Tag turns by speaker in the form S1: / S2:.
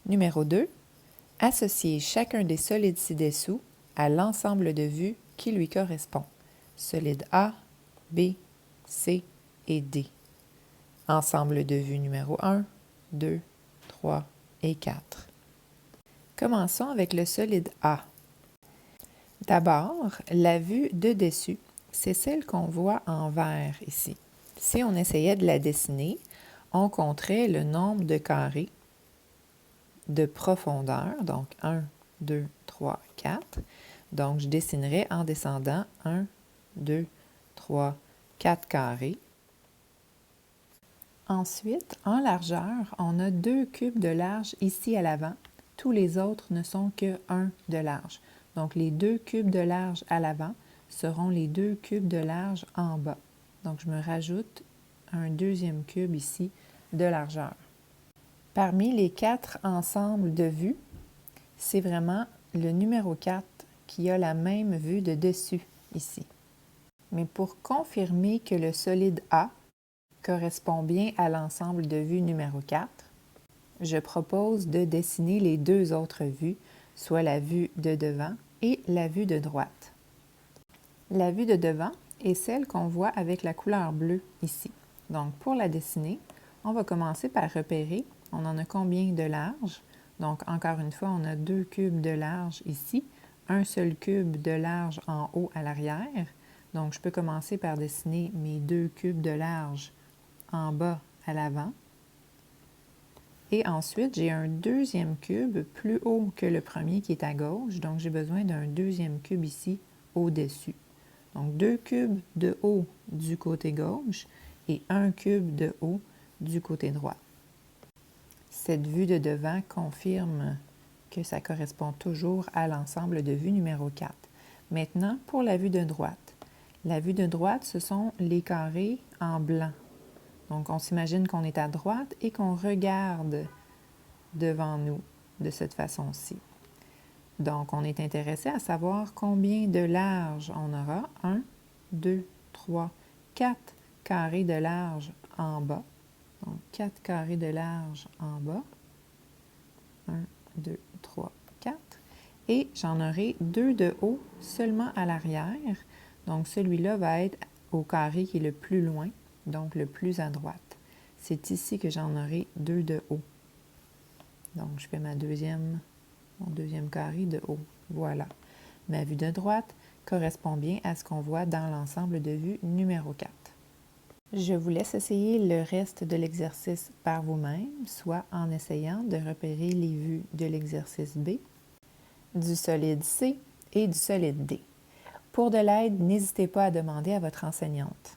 S1: Numéro 2. Associez chacun des solides ci-dessous à l'ensemble de vues qui lui correspond. Solide A, B, C et D. Ensemble de vues numéro 1, 2, 3 et 4. Commençons avec le solide A. D'abord, la vue de dessus, c'est celle qu'on voit en vert ici. Si on essayait de la dessiner, on compterait le nombre de carrés de profondeur, donc 1, 2, 3, 4. Donc, je dessinerai en descendant 1, 2, 3, 4 carrés. Ensuite, en largeur, on a 2 cubes de large ici à l'avant. Tous les autres ne sont que 1 de large. Donc, les 2 cubes de large à l'avant seront les 2 cubes de large en bas. Donc, je me rajoute un deuxième cube ici de largeur. Parmi les 4 ensembles de vues, c'est vraiment le numéro 4 qui a la même vue de dessus ici. Mais pour confirmer que le solide A correspond bien à l'ensemble de vues numéro 4, je propose de dessiner les 2 autres vues, soit la vue de devant et la vue de droite. La vue de devant est celle qu'on voit avec la couleur bleue ici. Donc, pour la dessiner, on va commencer par repérer, on en a combien de large. Donc, encore une fois, on a 2 cubes de large ici, un seul cube de large en haut à l'arrière. Donc, je peux commencer par dessiner mes 2 cubes de large en bas à l'avant. Et ensuite, j'ai un deuxième cube plus haut que le premier qui est à gauche. Donc, j'ai besoin d'un deuxième cube ici au-dessus. Donc, 2 cubes de haut du côté gauche et 1 cube de haut du côté droit. Cette vue de devant confirme que ça correspond toujours à l'ensemble de vues numéro 4. Maintenant, pour la vue de droite. La vue de droite, ce sont les carrés en blanc. Donc, on s'imagine qu'on est à droite et qu'on regarde devant nous de cette façon-ci. Donc, on est intéressé à savoir combien de large on aura. 1, 2, 3, 4 carrés de large en bas. Donc, 4 carrés de large en bas. 1, 2, 3, 4. Et j'en aurai 2 de haut seulement à l'arrière. Donc, celui-là va être au carré qui est le plus loin, donc le plus à droite. C'est ici que j'en aurai 2 de haut. Donc, je fais mon deuxième carré de haut. Voilà. Ma vue de droite correspond bien à ce qu'on voit dans l'ensemble de vues numéro 4. Je vous laisse essayer le reste de l'exercice par vous-même, soit en essayant de repérer les vues de l'exercice B, du solide C et du solide D. Pour de l'aide, n'hésitez pas à demander à votre enseignante.